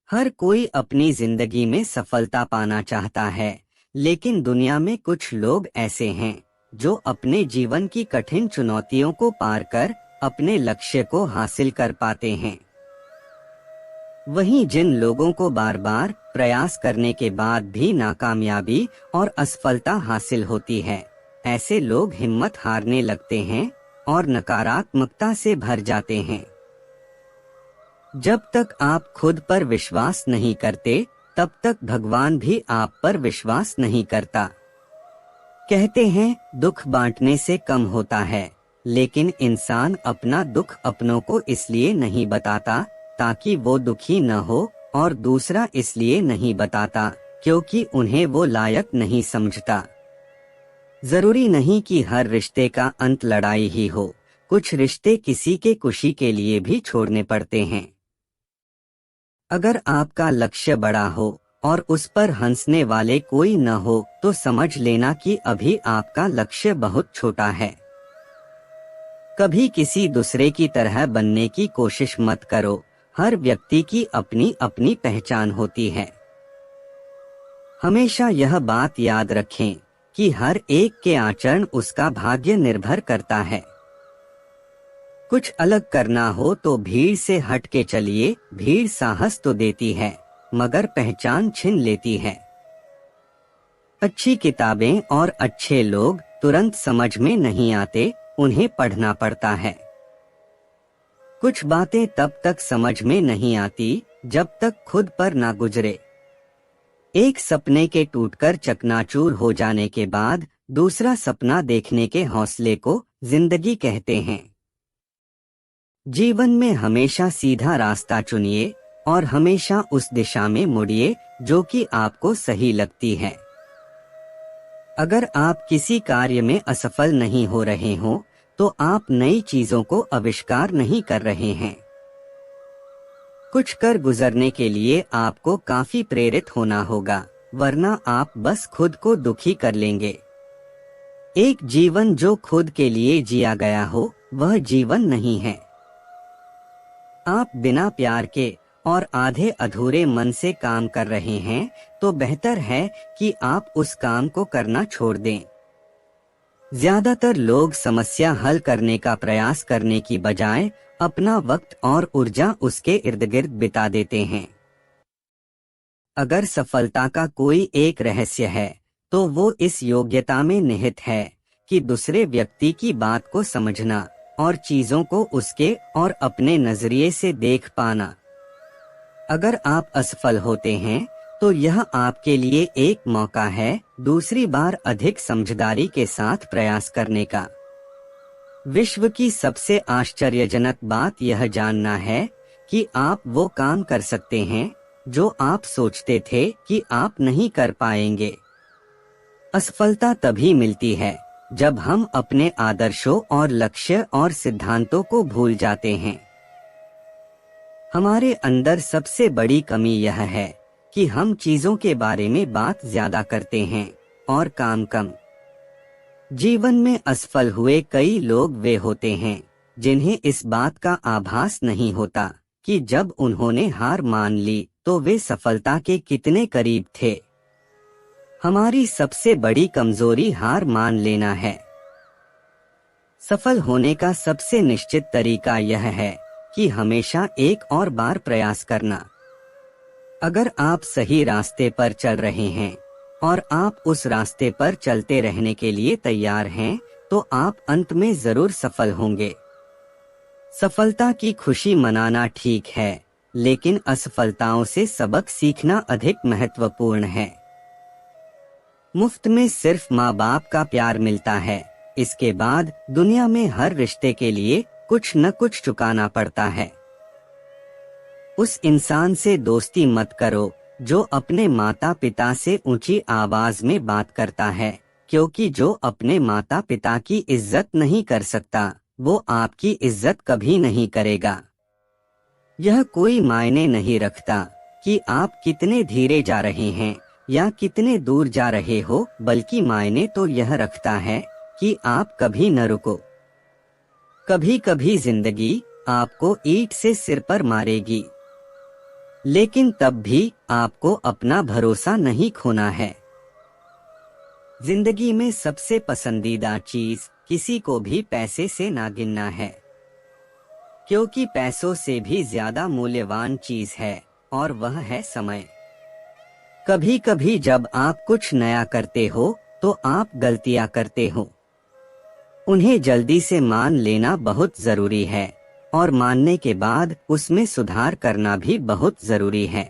हर कोई अपनी जिंदगी में सफलता पाना चाहता है, लेकिन दुनिया में कुछ लोग ऐसे हैं जो अपने जीवन की कठिन चुनौतियों को पार कर अपने लक्ष्य को हासिल कर पाते हैं। वहीं जिन लोगों को बार बार प्रयास करने के बाद भी नाकामयाबी और असफलता हासिल होती है, ऐसे लोग हिम्मत हारने लगते हैं और नकारात्मकता से भर जाते हैं। जब तक आप खुद पर विश्वास नहीं करते, तब तक भगवान भी आप पर विश्वास नहीं करता। कहते हैं दुख बांटने से कम होता है, लेकिन इंसान अपना दुख अपनों को इसलिए नहीं बताता ताकि वो दुखी न हो, और दूसरा इसलिए नहीं बताता क्योंकि उन्हें वो लायक नहीं समझता। जरूरी नहीं कि हर रिश्ते का अंत लड़ाई ही हो, कुछ रिश्ते किसी के खुशी के लिए भी छोड़ने पड़ते हैं। अगर आपका लक्ष्य बड़ा हो और उस पर हंसने वाले कोई न हो, तो समझ लेना कि अभी आपका लक्ष्य बहुत छोटा है। कभी किसी दूसरे की तरह बनने की कोशिश मत करो, हर व्यक्ति की अपनी अपनी पहचान होती है। हमेशा यह बात याद रखें कि हर एक के आचरण उसका भाग्य निर्भर करता है। कुछ अलग करना हो तो भीड़ से हट के चलिए, भीड़ साहस तो देती है मगर पहचान छीन लेती है। अच्छी किताबें और अच्छे लोग तुरंत समझ में नहीं आते, उन्हें पढ़ना पड़ता है। कुछ बातें तब तक समझ में नहीं आती जब तक खुद पर ना गुजरे। एक सपने के टूटकर चकनाचूर हो जाने के बाद दूसरा सपना देखने के हौसले को जिंदगी कहते हैं। जीवन में हमेशा सीधा रास्ता चुनिए और हमेशा उस दिशा में मुड़िए जो कि आपको सही लगती है। अगर आप किसी कार्य में असफल नहीं हो रहे हो, तो आप नई चीजों को आविष्कार नहीं कर रहे हैं। कुछ कर गुजरने के लिए आपको काफी प्रेरित होना होगा, वरना आप बस खुद को दुखी कर लेंगे। एक जीवन जो खुद के लिए जिया गया हो, वह जीवन नहीं है। आप बिना प्यार के और आधे अधूरे मन से काम कर रहे हैं, तो बेहतर है कि आप उस काम को करना छोड़ दें। ज्यादातर लोग समस्या हल करने का प्रयास करने की बजाय अपना वक्त और ऊर्जा उसके इर्द गिर्द बिता देते हैं। अगर सफलता का कोई एक रहस्य है, तो वो इस योग्यता में निहित है कि दूसरे व्यक्ति की बात को समझना और चीजों को उसके और अपने नजरिए से देख पाना। अगर आप असफल होते हैं, तो यह आपके लिए एक मौका है दूसरी बार अधिक समझदारी के साथ प्रयास करने का। विश्व की सबसे आश्चर्यजनक बात यह जानना है कि आप वो काम कर सकते हैं जो आप सोचते थे कि आप नहीं कर पाएंगे। असफलता तभी मिलती है जब हम अपने आदर्शों और लक्ष्य और सिद्धांतों को भूल जाते हैं। हमारे अंदर सबसे बड़ी कमी यह है कि हम चीजों के बारे में बात ज्यादा करते हैं और काम कम। जीवन में असफल हुए कई लोग वे होते हैं जिन्हें इस बात का आभास नहीं होता कि जब उन्होंने हार मान ली तो वे सफलता के कितने करीब थे। हमारी सबसे बड़ी कमजोरी हार मान लेना है। सफल होने का सबसे निश्चित तरीका यह है कि हमेशा एक और बार प्रयास करना। अगर आप सही रास्ते पर चल रहे हैं और आप उस रास्ते पर चलते रहने के लिए तैयार हैं, तो आप अंत में जरूर सफल होंगे। सफलता की खुशी मनाना ठीक है, लेकिन असफलताओं से सबक सीखना अधिक महत्वपूर्ण है। मुफ्त में सिर्फ माँ बाप का प्यार मिलता है, इसके बाद दुनिया में हर रिश्ते के लिए कुछ न कुछ चुकाना पड़ता है। उस इंसान से दोस्ती मत करो जो अपने माता पिता से ऊंची आवाज में बात करता है, क्योंकि जो अपने माता पिता की इज्जत नहीं कर सकता, वो आपकी इज्जत कभी नहीं करेगा। यह कोई मायने नहीं रखता कि आप कितने धीरे जा रहे हैं या कितने दूर जा रहे हो, बल्कि मायने तो यह रखता है कि आप कभी न रुको। कभी कभी जिंदगी आपको ईंट से सिर पर मारेगी। लेकिन तब भी आपको अपना भरोसा नहीं खोना है। जिंदगी में सबसे पसंदीदा चीज किसी को भी पैसे से ना गिनना है, क्योंकि पैसों से भी ज्यादा मूल्यवान चीज है और वह है समय। कभी कभी जब आप कुछ नया करते हो तो आप गलतियां करते हो। उन्हें जल्दी से मान लेना बहुत जरूरी है और मानने के बाद उसमें सुधार करना भी बहुत जरूरी है।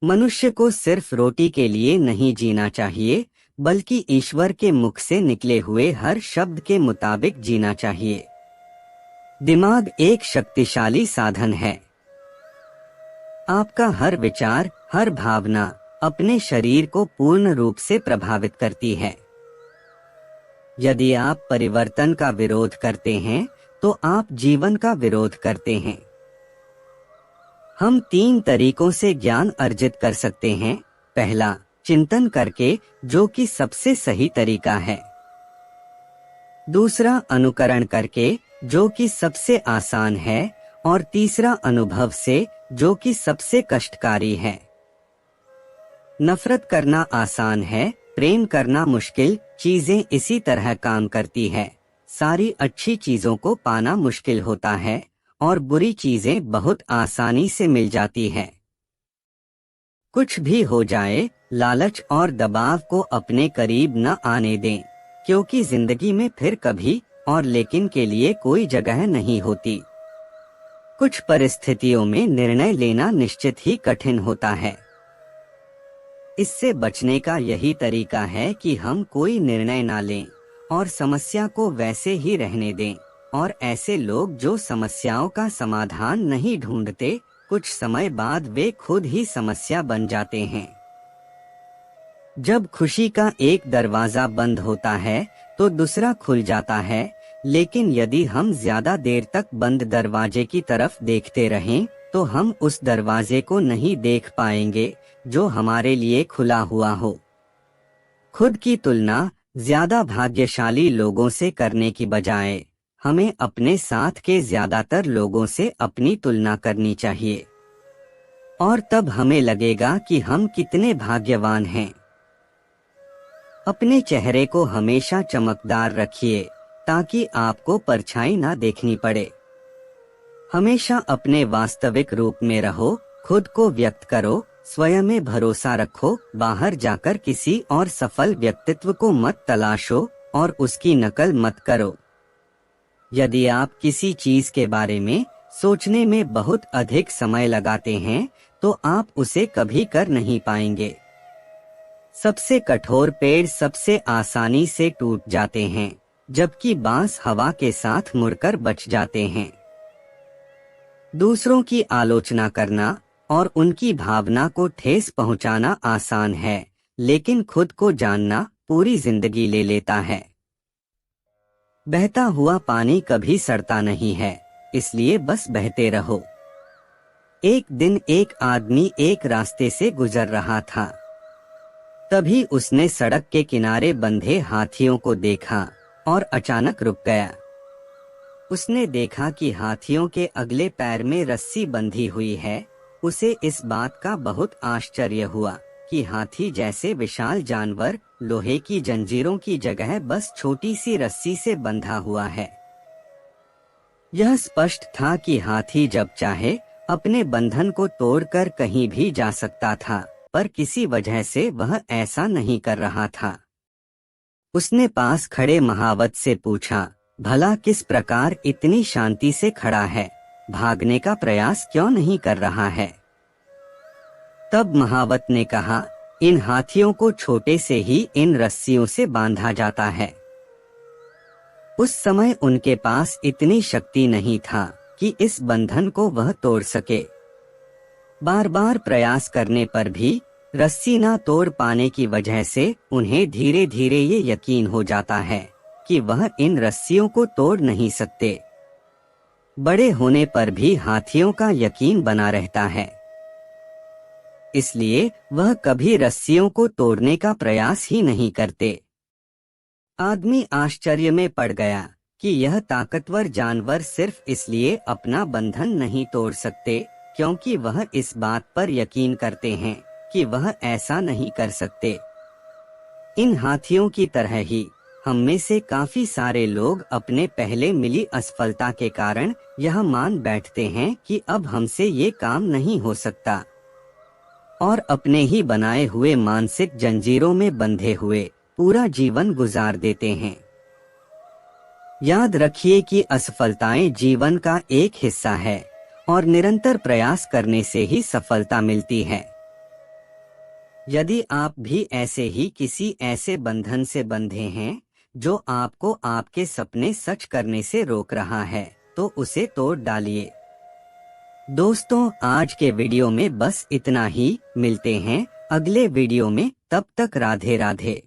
मनुष्य को सिर्फ रोटी के लिए नहीं जीना चाहिए, बल्कि ईश्वर के मुख से निकले हुए हर शब्द के मुताबिक जीना चाहिए। दिमाग एक शक्तिशाली साधन है। आपका हर विचार, हर भावना अपने शरीर को पूर्ण रूप से प्रभावित करती है। यदि आप परिवर्तन का विरोध करते हैं, तो आप जीवन का विरोध करते हैं। हम 3 तरीकों से ज्ञान अर्जित कर सकते हैं। पहला, चिंतन करके, जो कि सबसे सही तरीका है। दूसरा, अनुकरण करके, जो कि सबसे आसान है। और तीसरा, अनुभव से, जो कि सबसे कष्टकारी है। नफरत करना आसान है, प्रेम करना मुश्किल। चीजें इसी तरह काम करती है। सारी अच्छी चीजों को पाना मुश्किल होता है और बुरी चीजें बहुत आसानी से मिल जाती है। कुछ भी हो जाए, लालच और दबाव को अपने करीब न आने दें, क्योंकि जिंदगी में फिर कभी और लेकिन के लिए कोई जगह नहीं होती। कुछ परिस्थितियों में निर्णय लेना निश्चित ही कठिन होता है। इससे बचने का यही तरीका है कि हम कोई निर्णय ना लें और समस्या को वैसे ही रहने दें। और ऐसे लोग जो समस्याओं का समाधान नहीं ढूंढते, कुछ समय बाद वे खुद ही समस्या बन जाते हैं। जब खुशी का एक दरवाजा बंद होता है तो दूसरा खुल जाता है, लेकिन यदि हम ज्यादा देर तक बंद दरवाजे की तरफ देखते रहें, तो हम उस दरवाजे को नहीं देख पाएंगे जो हमारे लिए खुला हुआ हो। खुद की तुलना ज्यादा भाग्यशाली लोगों से करने की बजाय हमें अपने साथ के ज्यादातर लोगों से अपनी तुलना करनी चाहिए, और तब हमें लगेगा कि हम कितने भाग्यवान हैं। अपने चेहरे को हमेशा चमकदार रखिए ताकि आपको परछाई ना देखनी पड़े। हमेशा अपने वास्तविक रूप में रहो, खुद को व्यक्त करो, स्वयं में भरोसा रखो। बाहर जाकर किसी और सफल व्यक्तित्व को मत तलाशो और उसकी नकल मत करो। यदि आप किसी चीज के बारे में सोचने में बहुत अधिक समय लगाते हैं, तो आप उसे कभी कर नहीं पाएंगे। सबसे कठोर पेड़ सबसे आसानी से टूट जाते हैं, जबकि बांस हवा के साथ मुड़कर बच जाते हैं। दूसरों की आलोचना करना और उनकी भावना को ठेस पहुंचाना आसान है, लेकिन खुद को जानना पूरी जिंदगी ले लेता है। बहता हुआ पानी कभी सड़ता नहीं है, इसलिए बस बहते रहो। एक दिन एक आदमी एक रास्ते से गुजर रहा था। तभी उसने सड़क के किनारे बंधे हाथियों को देखा और अचानक रुक गया। उसने देखा कि हाथियों के अगले पैर में रस्सी बंधी हुई है। उसे इस बात का बहुत आश्चर्य हुआ कि हाथी जैसे विशाल जानवर लोहे की जंजीरों की जगह बस छोटी सी रस्सी से बंधा हुआ है। यह स्पष्ट था कि हाथी जब चाहे अपने बंधन को तोड़कर कहीं भी जा सकता था, पर किसी वजह से वह ऐसा नहीं कर रहा था। उसने पास खड़े महावत से पूछा, भला किस प्रकार इतनी शांति से खड़ा है, भागने का प्रयास क्यों नहीं कर रहा है? तब महावत ने कहा, इन हाथियों को छोटे से ही इन रस्सियों से बांधा जाता है। उस समय उनके पास इतनी शक्ति नहीं था कि इस बंधन को वह तोड़ सके। बार बार प्रयास करने पर भी रस्सी ना तोड़ पाने की वजह से उन्हें धीरे धीरे ये यकीन हो जाता है कि वह इन रस्सियों को तोड़ नहीं सकते। बड़े होने पर भी हाथियों का यकीन बना रहता है, इसलिए वह कभी रस्सियों को तोड़ने का प्रयास ही नहीं करते। आदमी आश्चर्य में पड़ गया कि यह ताकतवर जानवर सिर्फ इसलिए अपना बंधन नहीं तोड़ सकते क्योंकि वह इस बात पर यकीन करते हैं कि वह ऐसा नहीं कर सकते। इन हाथियों की तरह ही हम में से काफी सारे लोग अपने पहले मिली असफलता के कारण यह मान बैठते हैं कि अब हमसे ये काम नहीं हो सकता, और अपने ही बनाए हुए मानसिक जंजीरों में बंधे हुए पूरा जीवन गुजार देते हैं। याद रखिए कि असफलताएं जीवन का एक हिस्सा है और निरंतर प्रयास करने से ही सफलता मिलती है। यदि आप भी ऐसे ही किसी ऐसे बंधन से बंधे हैं जो आपको आपके सपने सच करने से रोक रहा है, तो उसे तोड़ डालिए। दोस्तों, आज के वीडियो में बस इतना ही। मिलते हैं अगले वीडियो में, तब तक राधे राधे।